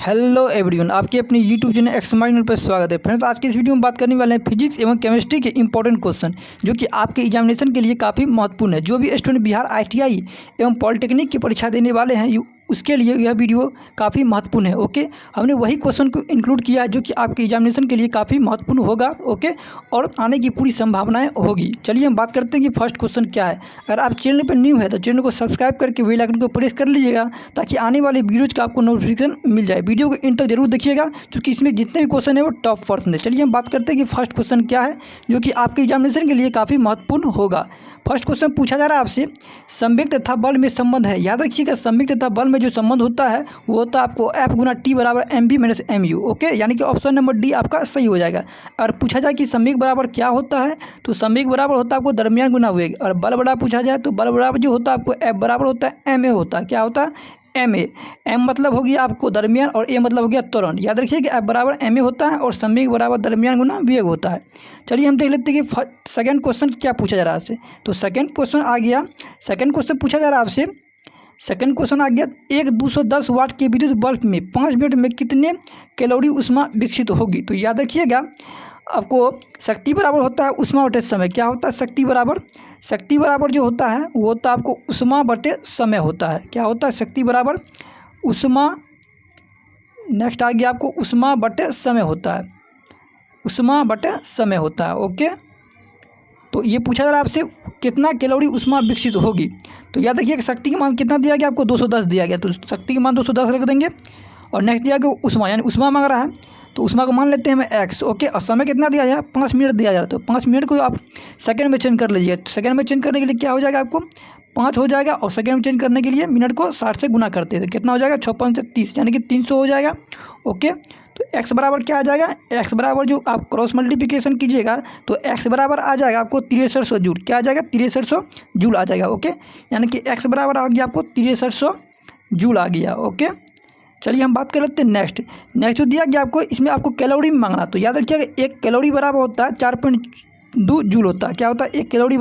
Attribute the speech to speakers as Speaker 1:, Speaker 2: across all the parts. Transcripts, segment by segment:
Speaker 1: Hello everyone, आपके अपने YouTube channel एक्समाइनल पर स्वागत है। फ्रेंड्स, आज की इस वीडियो में बात करने वाले हैं फिजिक्स एवं केमिस्ट्री के इंपॉर्टेंट क्वेश्चन जो कि आपके एग्जामिनेशन के लिए काफ़ी महत्वपूर्ण है। जो भी स्टूडेंट बिहार आईटीआई एवं पॉलिटेक्निक की परीक्षा देने वाले हैं उसके लिए यह वीडियो काफ़ी महत्वपूर्ण है। ओके, हमने वही क्वेश्चन को इंक्लूड किया है जो कि आपके एग्जामिनेशन के लिए काफ़ी महत्वपूर्ण होगा। ओके, और आने की पूरी संभावनाएं होगी। चलिए हम बात करते हैं कि फर्स्ट क्वेश्चन क्या है। अगर आप चैनल पर न्यू है तो चैनल को सब्सक्राइब करके बेल आइकन को प्रेस कर लीजिएगा ताकि आने वाले वीडियोज का आपको नोटिफिकेशन मिल जाए। वीडियो को इन तक जरूर देखिएगा क्योंकि इसमें जितने भी क्वेश्चन है वो टॉप पर्सन है। चलिए हम बात करते हैं कि फर्स्ट क्वेश्चन क्या है जो कि आपके एग्जामिनेशन के लिए काफ़ी महत्वपूर्ण होगा। फर्स्ट क्वेश्चन पूछा जा रहा है आपसे, संवेग तथा बल में संबंध है। याद रखिएगा, संवेग तथा बल में जो संबंध होता है वो होता है आपको F गुना T बराबर mv-mu। ओके, यानी कि ऑप्शन नंबर डी आपका सही हो जाएगा। और पूछा जाए कि संवेग बराबर क्या होता है तो संवेग बराबर होता है आपको दरमियान गुना वेग। और बल बराबर पूछा जाए तो बल बराबर जो होता है आपको F बराबर होता है ma होता है। क्या होता है? M A. एम मतलब हो गया आपको दरमियान और ए मतलब हो गया त्वरण। याद रखिए कि एफ बराबर एम ए होता है और संवेग बराबर दरमियान गुना वेग होता है। चलिए हम देख लेते हैं कि सेकंड क्वेश्चन क्या पूछा जा रहा है आपसे। तो सेकंड क्वेश्चन आ गया, सेकंड क्वेश्चन पूछा जा रहा है आपसे। सेकंड क्वेश्चन आ गया, एक 210 वाट के विद्युत बल्ब में 5 मिनट में कितने कैलोरी ऊष्मा विकसित होगी। तो याद रखिएगा आपको शक्ति बराबर होता है उष्मा बटे समय। क्या होता है? शक्ति बराबर जो होता है वो होता है आपको उष्मा बटे समय होता है। क्या होता है? शक्ति बराबर उष्मा। नेक्स्ट आ गया आपको उष्मा बटे समय होता है, उष्मा बटे समय होता है। ओके, तो ये पूछा जा रहा है आपसे कितना कैलोरी उष्मा विकसित होगी। तो याद रखिए कि शक्ति का मान कितना दिया गया आपको 210 दिया गया, तो शक्ति का मान 210 रख देंगे। और नेक्स्ट दिया गया उष्मा, यानी उष्मा मांग रहा है तो उष्मा को मान लेते हैं हमें x। ओके, और समय कितना दिया जाए 5 मिनट दिया जा रहा है, तो 5 मिनट को आप सेकंड में चेंज कर लीजिए। तो सेकंड में चेंज करने के लिए क्या हो जाएगा आपको 5 हो जाएगा, और सेकंड में चेंज करने के लिए मिनट को 60 से गुना करते हैं तो कितना हो जाएगा 6 से 30 यानी कि 300 हो जाएगा। ओके, तो x बराबर क्या आ जाएगा? x बराबर जो आप क्रॉस मल्टीप्लिकेशन कीजिएगा तो x बराबर आ जाएगा आपको 6300 जूल। क्या आ जाएगा? 6300 जूल आ जाएगा। ओके, यानी कि x बराबर आ गया आपको 6300 जूल आ गया। ओके, चलिए हम बात कर लेते हैं नेक्स्ट जो दिया गया आपको, इसमें आपको कैलोरी में मांगना। तो याद रखिएगा एक कैलोरी बराबर होता है 4.2 जूल होता है। क्या होता है? एक कैलोरी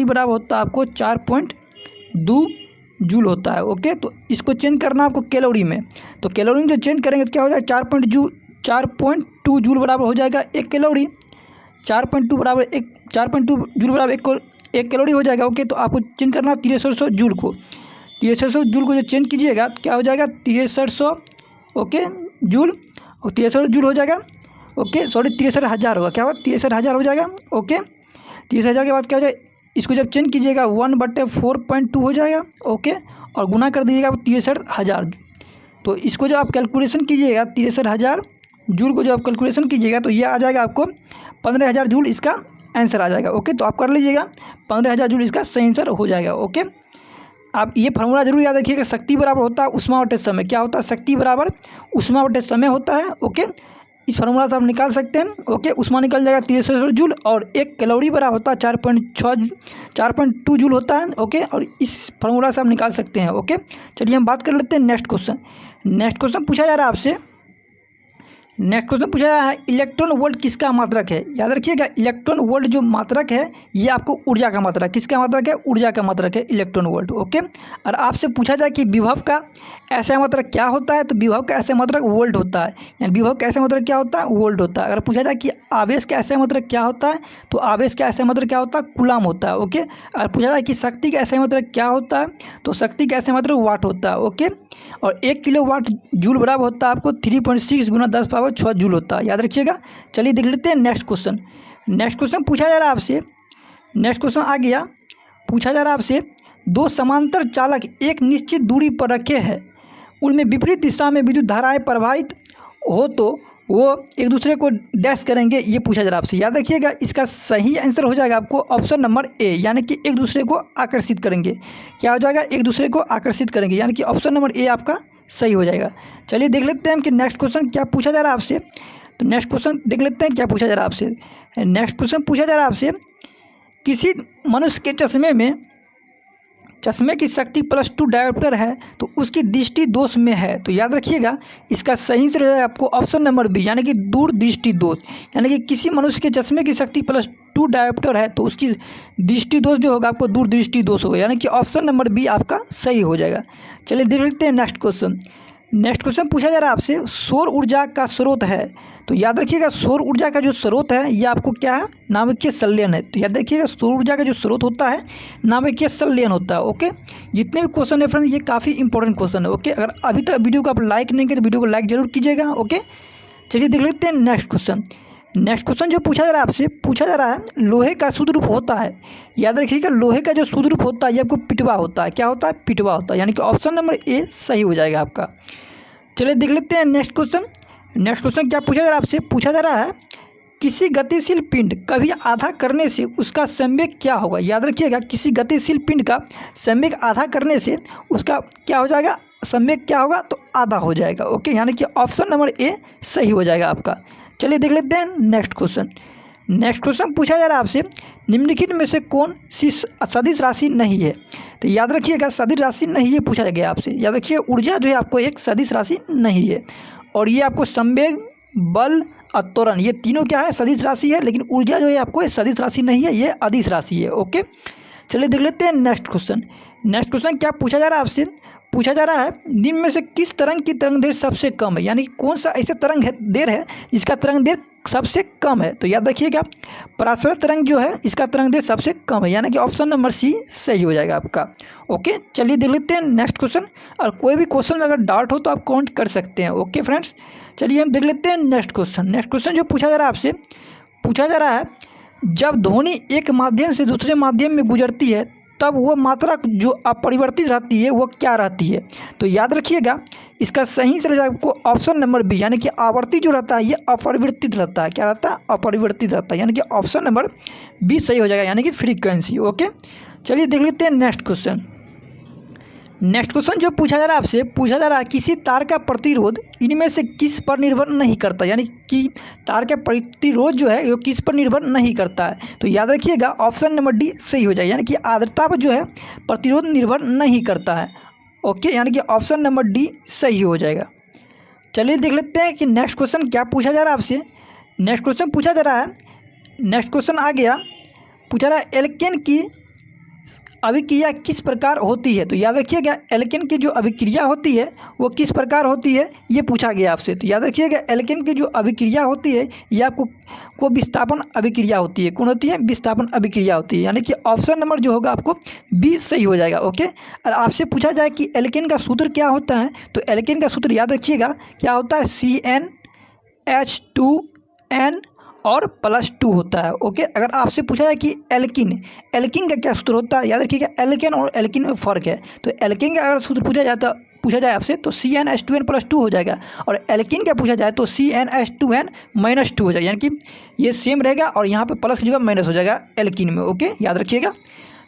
Speaker 1: बराबर होता है आपको 4.2 जूल होता है। ओके, तो इसको चेंज करना आपको कैलोरी में। तो कैलोरी में जो चेंज करेंगे तो क्या हो जाएगा 4.2 जूल बराबर हो जाएगा एक कैलोरी। 4.2 जूल बराबर एक कैलोरी हो जाएगा। ओके, तो आपको चेंज करना 6300 जूल को। 6300 जूल को जो चेंज कीजिएगा तो क्या हो जाएगा 6300 ओके जूल, और 6300 जूल हो जाएगा। ओके, सॉरी 63,000 होगा। क्या होगा? 63,000 हो जाएगा। ओके, 63,000 के बाद क्या हो जाएगा, इसको जब चेंज कीजिएगा 1/4.2 हो जाएगा। ओके, और गुना कर दीजिएगा 63,000। तो इसको जब आप कैलकुलेशन कीजिएगा 63,000 जूल को जब आप कैलकुलेशन कीजिएगा तो ये आ जाएगा आपको 15,000 जूल इसका आंसर आ जाएगा। ओके, तो आप कर लीजिएगा 15,000 जूल इसका सही आंसर हो जाएगा। ओके, आप ये फार्मूला जरूर याद रखिएगा, शक्ति बराबर होता है उष्मा बटे समय। क्या होता है? शक्ति बराबर उष्मा बटे समय होता है। ओके, इस फार्मूला से आप निकाल सकते हैं। ओके, उष्मा निकल जाएगा 6300 जूल, और एक कैलोरी बराबर होता है 4.2 जूल होता है। ओके, और इस फार्मूला से आप निकाल सकते हैं। ओके, चलिए हम बात कर लेते हैं नेक्स्ट क्वेश्चन पूछा जा रहा है आपसे। नेक्स्ट क्वेश्चन पूछा जा रहा है, इलेक्ट्रॉन वोल्ट किसका मात्रक है। याद रखिएगा इलेक्ट्रॉन वोल्ट जो मात्रक है ये आपको ऊर्जा का मात्रक, किसका मात्रक है? ऊर्जा का मात्रक है इलेक्ट्रॉन वोल्ट। ओके, और आपसे पूछा जाए कि विभव का ऐसा मात्रक क्या होता है तो विभव का ऐसा मात्रक वोल्ट होता है। यानी विभव का ऐसा मात्रक क्या होता है? वोल्ट होता है। अगर पूछा जाए कि आवेश का ऐसा मात्रक क्या होता है तो आवेश का ऐसा मात्रक क्या होता है? कूलाम होता है। ओके, अगर पूछा जाए कि शक्ति का ऐसा मात्रक क्या होता है तो शक्ति का ऐसा मात्रक वाट होता है। ओके, और 1 किलो वाट जूल बराबर होता है आपको 3.6 गुना 10⁻6 जूल होता है। याद रखिएगा। चलिए देख लेते हैं नेक्स्ट क्वेश्चन पूछा जा रहा है आपसे। नेक्स्ट क्वेश्चन आ गया, पूछा जा रहा है आपसे, दो समांतर चालक एक निश्चित दूरी पर रखे हैं, उनमें विपरीत दिशा में विद्युत धाराएं प्रवाहित हो तो वो एक दूसरे को डैश करेंगे, ये पूछा जा रहा है आपसे। याद रखिएगा इसका सही आंसर हो जाएगा आपको ऑप्शन नंबर ए, यानी कि एक दूसरे को आकर्षित करेंगे। क्या हो जाएगा? एक दूसरे को आकर्षित करेंगे, यानी कि ऑप्शन नंबर ए आपका सही हो जाएगा। चलिए देख लेते हैं कि नेक्स्ट क्वेश्चन क्या पूछा जा रहा है आपसे। तो नेक्स्ट क्वेश्चन देख लेते हैं क्या पूछा जा रहा है आपसे। नेक्स्ट क्वेश्चन पूछा जा रहा है आपसे, किसी मनुष्य के चश्मे की शक्ति +2 डायोप्टर है तो उसकी दृष्टि दोष में है। तो याद रखिएगा इसका सही आंसर है आपको ऑप्शन नंबर बी, यानी कि दूरदृष्टि दोष। यानी कि किसी मनुष्य के चश्मे की शक्ति +2 डायोप्टर है तो उसकी दृष्टि दोष जो होगा आपको दूरदृष्टि दोष होगा, यानी कि ऑप्शन नंबर बी आपका सही हो जाएगा। चलिए देख लेते हैं नेक्स्ट नेक्स्ट क्वेश्चन पूछा जा रहा है आपसे, सौर ऊर्जा का स्रोत है। तो याद रखिएगा सौर ऊर्जा का जो स्रोत है ये आपको क्या है, नाभिकीय संलयन है। तो याद रखिएगा सौर ऊर्जा का जो स्रोत होता है नाभिकीय संलयन होता है। ओके, जितने भी क्वेश्चन है फ्रेंड्स ये काफ़ी इंपॉर्टेंट क्वेश्चन है। ओके, अगर अभी तक वीडियो को आप लाइक नहीं किए तो वीडियो को लाइक जरूर कीजिएगा। ओके, चलिए देख लेते हैं नेक्स्ट क्वेश्चन। नेक्स्ट क्वेश्चन जो पूछा जा रहा है आपसे, पूछा जा रहा है लोहे का शुद्ध रूप होता है। याद रखिएगा लोहे का जो शुद्ध रूप होता है ये आपको पिटवा होता है। क्या होता है, पिटवा होता है, यानी कि ऑप्शन नंबर ए सही हो जाएगा आपका। चलिए देख लेते हैं नेक्स्ट क्वेश्चन। नेक्स्ट क्वेश्चन क्या पूछा जा रहा है आपसे, पूछा जा रहा है किसी गतिशील पिंड कभी आधा करने से उसका संवेग क्या होगा। याद रखिएगा किसी गतिशील पिंड का संवेग आधा करने से उसका क्या हो जाएगा, संवेग क्या होगा, तो आधा हो जाएगा। ओके, यानी कि ऑप्शन नंबर ए सही हो जाएगा आपका। चलिए देख लेते हैं नेक्स्ट क्वेश्चन। नेक्स्ट क्वेश्चन पूछा जा रहा है आपसे, निम्नलिखित में से कौन सी सदिश राशि नहीं है। तो याद रखिएगा सदिश राशि नहीं है पूछा गया आपसे। याद रखिए ऊर्जा जो है आपको एक सदिश राशि नहीं है, और ये आपको संवेग, बल और त्वरण ये तीनों क्या है, सदिश राशि है, लेकिन ऊर्जा जो है आपको सदिश राशि नहीं है, ये अदिश राशि है। ओके, चलिए देख लेते हैं नेक्स्ट क्वेश्चन। नेक्स्ट क्वेश्चन क्या पूछा जा रहा है आपसे, पूछा जा रहा है निम्न में से किस तरंग की तरंग देर सबसे कम है। यानी कि कौन सा ऐसे तरंग है देर है जिसका तरंग देर सबसे कम है। तो याद रखिएगा परासर तरंग जो है इसका तरंग देर सबसे कम है, यानी कि ऑप्शन नंबर सी सही हो जाएगा आपका। ओके, चलिए देख लेते हैं नेक्स्ट क्वेश्चन। और कोई भी क्वेश्चन में अगर डाउट हो तो आप कमेंट कर सकते हैं। ओके फ्रेंड्स, चलिए हम देख लेते हैं नेक्स्ट क्वेश्चन। नेक्स्ट क्वेश्चन जो पूछा जा रहा है आपसे, पूछा जा रहा है जब ध्वनि एक माध्यम से दूसरे माध्यम में गुजरती है तब वो मात्रा जो अपरिवर्तित रहती है वो क्या रहती है। तो याद रखिएगा इसका सही से आपको ऑप्शन नंबर बी, यानी कि आवर्ती जो रहता है ये अपरिवर्तित रहता है। क्या रहता है, अपरिवर्तित रहता है, यानी कि ऑप्शन नंबर बी सही हो जाएगा, यानी कि फ्रीक्वेंसी। ओके, चलिए देख लेते हैं नेक्स्ट क्वेश्चन। नेक्स्ट क्वेश्चन जो पूछा जा रहा है आपसे, पूछा जा रहा है किसी तार का प्रतिरोध इनमें से किस पर निर्भर नहीं करता। यानी कि तार का प्रतिरोध जो है वो किस पर निर्भर नहीं करता है। तो याद रखिएगा ऑप्शन नंबर डी सही हो जाएगा, यानी कि आर्द्रता पर जो है प्रतिरोध निर्भर नहीं करता है। ओके, यानी कि ऑप्शन नंबर डी सही हो जाएगा। चलिए देख लेते हैं कि नेक्स्ट क्वेश्चन क्या पूछा जा रहा है आपसे। नेक्स्ट क्वेश्चन पूछा जा रहा है, नेक्स्ट क्वेश्चन आ गया, पूछा रहा है एल्केन की अभिक्रिया किस प्रकार होती है। तो याद रखिएगा एल्केन की जो अभिक्रिया होती है वो किस प्रकार होती है ये पूछा गया आपसे। तो याद रखिएगा एल्केन की जो अभिक्रिया होती है ये आपको विस्थापन अभिक्रिया होती है। कौन होती है, विस्थापन अभिक्रिया होती है, यानी कि ऑप्शन नंबर जो होगा आपको बी सही हो जाएगा। ओके, और आपसे पूछा जाए कि एल्केन का सूत्र क्या होता है, तो एल्केन का सूत्र याद रखिएगा क्या होता है, CnH2n और +2 होता है। ओके, अगर आपसे पूछा जाए कि एल्किन का क्या सूत्र होता है, याद रखिएगा एल्केन और एल्किन में फ़र्क है। तो एल्किन का अगर सूत्र पूछा जाए आपसे तो CnH2n +2 हो जाएगा, और एल्किन का पूछा जाए तो CnH2n -2 हो जाएगा, यानी कि ये सेम रहेगा और यहाँ पे प्लस की जगह माइनस हो जाएगा एल्किन में। ओके, याद रखिएगा।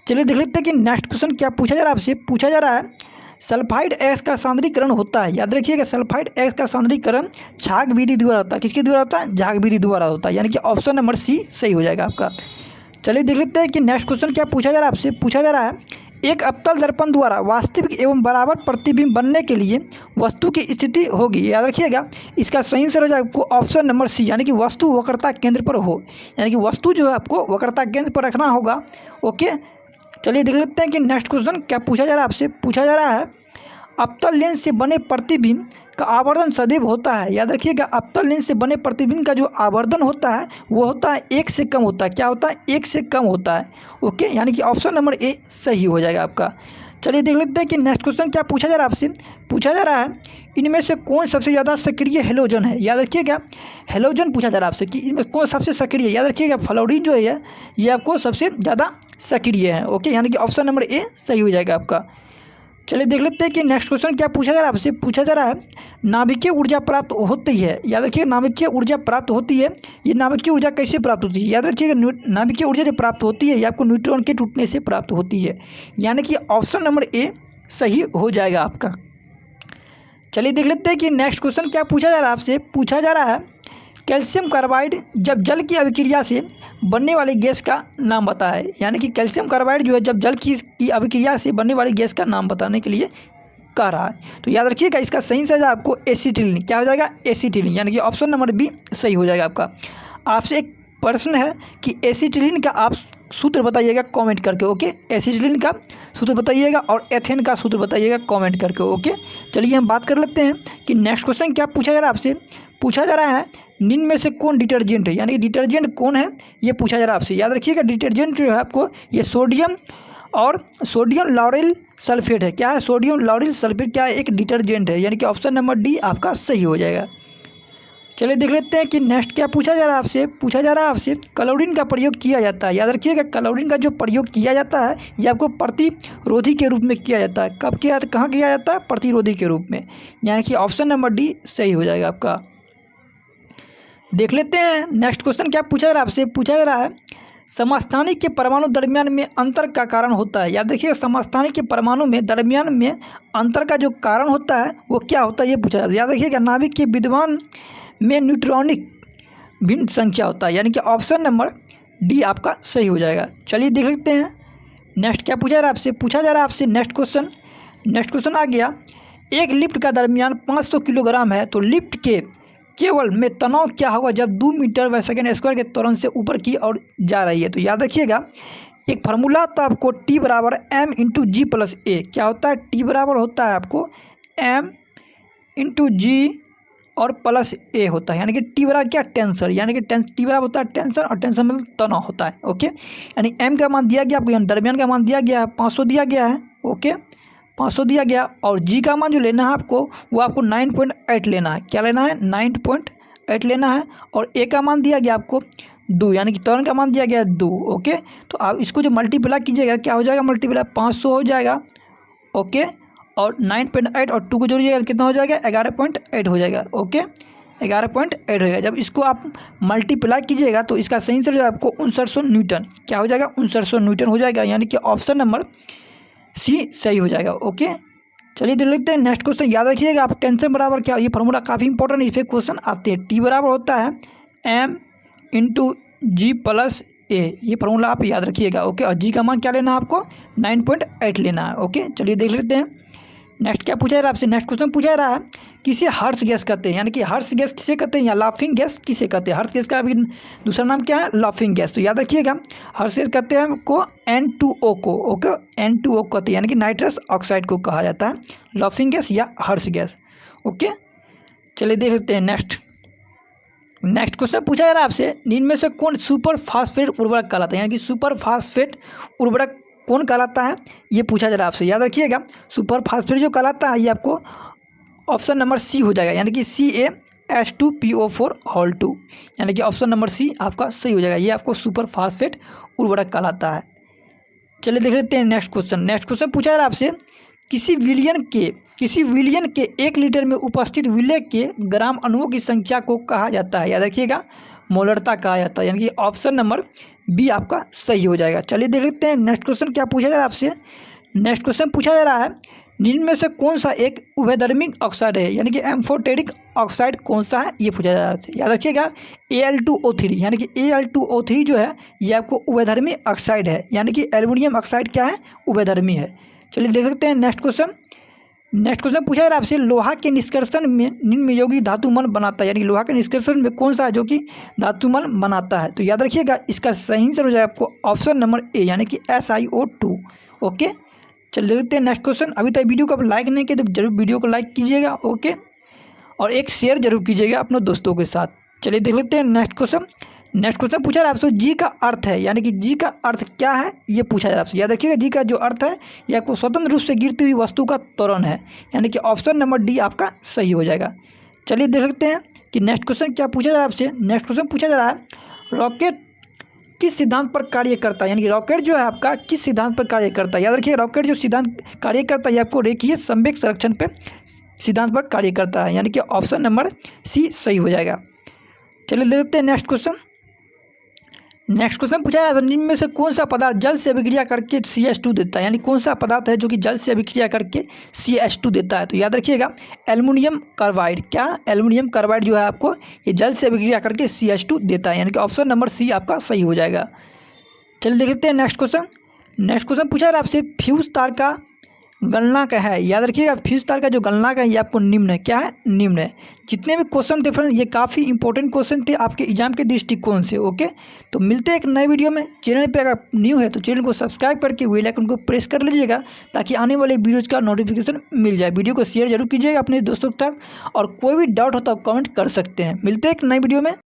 Speaker 1: चलिए देख लेते हैं कि नेक्स्ट क्वेश्चन क्या पूछा जा रहा है आपसे, पूछा जा रहा है सल्फाइड एक्स का सांद्रीकरण होता है। याद रखिएगा सल्फाइड एक्स का सांद्रीकरण झाग विधि द्वारा होता है। किसके द्वारा होता है, झाग विधि द्वारा होता है, यानी कि ऑप्शन नंबर सी सही हो जाएगा आपका। चलिए देख लेते हैं कि नेक्स्ट क्वेश्चन क्या पूछा जा रहा है आपसे, पूछा जा रहा है एक अवतल दर्पण द्वारा वास्तविक एवं बराबर प्रतिबिंब बनने के लिए वस्तु की स्थिति होगी। याद रखिएगा इसका सही आंसर हो जाएगा आपको ऑप्शन नंबर सी, यानी कि वस्तु वक्रता केंद्र पर हो, यानी कि वस्तु जो है आपको वक्रता केंद्र पर रखना होगा। ओके, चलिए देख लेते हैं कि नेक्स्ट क्वेश्चन क्या पूछा जा रहा है आपसे, पूछा जा रहा है अवतल लेंस से बने प्रतिबिंब का आवर्धन सदैव होता है। याद रखिएगा अवतल लेंस से बने प्रतिबिंब का जो आवर्धन होता है वो होता है 1 से कम होता है। क्या होता है, 1 से कम होता है। ओके, यानी कि ऑप्शन नंबर ए सही हो जाएगा आपका। चलिए देख लेते हैं कि नेक्स्ट क्वेश्चन क्या पूछा जा रहा है आपसे, पूछा जा रहा है इनमें से कौन सबसे ज़्यादा सक्रिय हेलोजन है। याद रखिएगा हेलोजन पूछा जा रहा है आपसे कि इनमें कौन सबसे सक्रिय है। याद रखिएगा फ्लोरीन जो है ये आपको सबसे ज़्यादा सक्रिय है। ओके, यानी कि ऑप्शन नंबर ए सही हो जाएगा आपका। चलिए देख लेते हैं कि नेक्स्ट क्वेश्चन क्या पूछा जा रहा है आपसे, पूछा जा रहा है नाभिकीय ऊर्जा प्राप्त होती है। याद रखिए नाभिकीय ऊर्जा प्राप्त होती है, ये नाभिकीय ऊर्जा कैसे प्राप्त होती है। याद रखिएगा नाभिकीय ऊर्जा जो प्राप्त होती है ये आपको न्यूट्रॉन के टूटने से प्राप्त होती है, यानी कि ऑप्शन नंबर ए सही हो जाएगा आपका। चलिए देख लेते हैं कि नेक्स्ट क्वेश्चन क्या पूछा जा रहा है आपसे, पूछा जा रहा है कैल्शियम कार्बाइड जब जल की अभिक्रिया से बनने वाली गैस का नाम बताए। यानी कि कैल्शियम कार्बाइड जो है जब जल की अभिक्रिया से बनने वाली गैस का नाम बताने के लिए कह रहा है। तो याद रखिएगा इसका सही से आपको एसिटिलीन क्या हो जाएगा, एसिटिलीन, यानी कि ऑप्शन नंबर बी सही हो जाएगा आपका। आपसे एक प्रश्न है कि एसिटिलीन का आप सूत्र बताइएगा कमेंट करके, ओके। एसिटिलीन का सूत्र बताइएगा और एथेन का सूत्र बताइएगा कमेंट करके, ओके। चलिए हम बात कर लेते हैं कि नेक्स्ट क्वेश्चन क्या पूछा जा रहा है आपसे। पूछा जा रहा है निम्न में से कौन डिटर्जेंट है, यानी कि डिटर्जेंट कौन है ये पूछा जा रहा है आपसे। याद रखिएगा डिटर्जेंट जो है आपको ये सोडियम लॉरेल सल्फेट है। क्या है? सोडियम लॉरेल सल्फेट क्या है? एक डिटर्जेंट है, यानी कि ऑप्शन नंबर डी आपका सही हो जाएगा। चलिए देख लेते हैं कि नेक्स्ट क्या पूछा जा रहा है आपसे। पूछा जा रहा है आपसे क्लोरीन का प्रयोग किया जाता है। याद रखिएगा क्लोरीन का जो प्रयोग किया जाता है ये आपको प्रतिरोधी के रूप में किया जाता है। कब किया, कहाँ किया जाता है? प्रतिरोधी के रूप में, यानी कि ऑप्शन नंबर डी सही हो जाएगा आपका। देख लेते हैं नेक्स्ट क्वेश्चन क्या पूछा जा रहा है आपसे। पूछा जा रहा है समस्थानिक के परमाणु दरमियान में अंतर का कारण होता है। याद रखिए समस्थानिक के परमाणु में दरमियान में अंतर का जो कारण होता है वो क्या होता है ये पूछा जाता है। याद रखिएगा नाभिक के विद्यमान में न्यूट्रॉनिक भिन्न संख्या होता है, यानी कि ऑप्शन नंबर डी आपका सही हो जाएगा। चलिए देख लेते हैं नेक्स्ट क्या पूछा जा रहा है आपसे। पूछा जा रहा है आपसे नेक्स्ट क्वेश्चन आ गया, एक लिफ्ट का दरमियान 500 किलोग्राम है तो लिफ्ट के केवल में तनाव क्या होगा जब 2 मीटर/सेकंड स्क्वायर के त्वरण से ऊपर की ओर जा रही है। तो याद रखिएगा एक फार्मूला तो आपको T बराबर m इंटू जी प्लस ए। क्या होता है? T बराबर होता है आपको m इंटू जी और प्लस ए होता है, यानी कि T बराबर क्या? टेंसर, यानी कि T बराबर होता है टेंसर और टेंसर मतलब तनाव होता है, ओके। यानी m का मान दिया गया आपको, यानी दरमियान का मान दिया गया है 500 दिया गया है, ओके 500 दिया गया। और जी का मान जो लेना है आपको वो आपको 9.8 लेना है। क्या लेना है? 9.8 लेना है। और ए का मान दिया गया आपको 2, यानी कि त्वरण का मान दिया गया 2, ओके। तो आप इसको जो मल्टीप्लाई कीजिएगा क्या हो जाएगा? मल्टीप्लाई 500 हो जाएगा, ओके। और 9.8 और 2 को जोड़िएगा कितना हो जाएगा? 11.8 हो जाएगा, ओके 11.8 हो जाएगा। जब इसको आप मल्टीप्लाई कीजिएगा तो इसका सही आंसर जो आपको 6900 न्यूटन क्या हो जाएगा? 6900 न्यूटन हो जाएगा, यानी कि ऑप्शन नंबर सी सही हो जाएगा, ओके। चलिए देख लेते हैं नेक्स्ट क्वेश्चन। याद रखिएगा आप टेंशन बराबर क्या, ये फार्मूला काफ़ी इंपॉर्टेंट है, इस पर क्वेश्चन आते हैं। T बराबर होता है m इंटू जी प्लस ए, ये फार्मूला आप याद रखिएगा, ओके। और जी का मान क्या लेना है आपको? 9.8 लेना है, ओके। चलिए देख लेते हैं नेक्स्ट क्या पूछा जा रहा है आपसे। नेक्स्ट क्वेश्चन पूछा जा रहा है किसे हर्ष गैस कहते हैं, यानी कि हर्ष गैस किसे कहते हैं या लाफिंग गैस किसे कहते हैं। हर्ष गैस का अभी दूसरा नाम क्या है? Laughing gas. तो याद रखिएगा हर्ष गैस कहते हैं को N2O को, ओके N2O कहते हैं, यानी कि नाइट्रस ऑक्साइड को कहा जाता है लाफिंग गैस या हर्ष गैस, ओके। चलिए देख लेते हैं नेक्स्ट क्वेश्चन पूछा जा रहा है आपसे निम्न में से कौन सुपर फास्फेट उर्वरक कहलाता है, यानी कि सुपर फास्फेट उर्वरक कौन कहलाता है ये पूछा जा रहा है आपसे। याद रखिएगा सुपर फास्फेट जो कहलाता है ये आपको ऑप्शन नंबर सी हो जाएगा, यानी कि CaH2PO4 यानी कि ऑप्शन नंबर सी आपका सही हो जाएगा। ये आपको सुपर फास्फेट उर्वरक कहलाता है। चलिए देख लेते हैं नेक्स्ट क्वेश्चन पूछा जा रहा है आपसे किसी विलियन के 1 लीटर में उपस्थित विलय के ग्राम अणुओं की संख्या को कहा जाता है। याद रखिएगा मोलरता कहा जाता है, यानी कि ऑप्शन नंबर बी आपका सही हो जाएगा। चलिए देख लेते हैं नेक्स्ट क्वेश्चन क्या पूछा जा रहा है आपसे। नेक्स्ट क्वेश्चन पूछा जा रहा है निम्न में से कौन सा एक उभयधर्मी ऑक्साइड है, यानी कि एम्फोटेरिक ऑक्साइड कौन सा है ये पूछा जा रहा है। याद रखिएगा Al2O3, यानी कि Al2O3 जो है ये आपको उभयधर्मी ऑक्साइड है, यानी कि एल्युमिनियम ऑक्साइड क्या है? उभयधर्मी है। चलिए देख सकते हैं नेक्स्ट क्वेश्चन पूछा जा रहा है आपसे लोहा के निष्कर्षण में निम्न योगी धातुमल बनाता है, यानी लोहा के निष्कर्षण में कौन सा है जो कि धातुमल बनाता है। तो याद रखिएगा इसका सही आंसर हो जाएगा आपको ऑप्शन नंबर ए, यानी कि SiO2, ओके। चलिए देखते हैं नेक्स्ट क्वेश्चन। अभी तक वीडियो को आप लाइक नहीं किए तो जरूर वीडियो को लाइक कीजिएगा, ओके, और एक शेयर जरूर कीजिएगा अपने दोस्तों के साथ। चलिए देख लेते हैं नेक्स्ट क्वेश्चन पूछा रहा है आपसे जी का अर्थ है, यानी कि जी का अर्थ क्या है ये पूछा जा रहा है आपसे। याद रखिएगा जी का जो अर्थ है ये आपको स्वतंत्र रूप से गिरती हुई वस्तु का त्वरण है, यानी कि ऑप्शन नंबर डी आपका सही हो जाएगा। चलिए देख सकते हैं कि नेक्स्ट क्वेश्चन क्या पूछा जा रहा है आपसे। नेक्स्ट क्वेश्चन पूछा जा रहा है रॉकेट किस सिद्धांत पर कार्य करता है, यानी कि रॉकेट जो है आपका किस सिद्धांत पर कार्य करता है। याद रखिए रॉकेट जो सिद्धांत कार्य करता है ये आपको रेखीय संवेग संरक्षण पे सिद्धांत पर कार्य करता है, यानी कि ऑप्शन नंबर सी सही हो जाएगा। चलिए देखते हैं नेक्स्ट क्वेश्चन पूछा जा रहा है निम्न में से कौन सा पदार्थ जल से अभिक्रिया करके CH2 देता है, यानी कौन सा पदार्थ है जो कि जल से अभिक्रिया करके CH2 देता है। तो याद रखिएगा एल्युमिनियम कार्बाइड। क्या? एल्युमिनियम कार्बाइड जो है आपको ये जल से अभिक्रिया करके CH2 देता है, यानी कि ऑप्शन नंबर सी आपका सही हो जाएगा। चलिए देखते हैं नेक्स्ट क्वेश्चन पूछा जा रहा है आपसे फ्यूज तार का गणना का है, याद रखिएगा फीस तार का जो गणना का है ये आपको निम्न है, क्या है, निम्न है। जितने भी क्वेश्चन थे फ्रेंड्स ये काफ़ी इंपॉर्टेंट क्वेश्चन थे आपके एग्जाम के दृष्टिकोण से। ओके, तो मिलते हैं एक नए वीडियो में। चैनल पे अगर न्यू है तो चैनल को सब्सक्राइब करके बेल आइकन को प्रेस कर लीजिएगा ताकि आने वाले वीडियोज़ का नोटिफिकेशन मिल जाए। वीडियो को शेयर जरूर कीजिएगा अपने दोस्तों तक, और कोई भी डाउट हो तो कमेंट कर सकते हैं। मिलते हैं एक नई वीडियो में।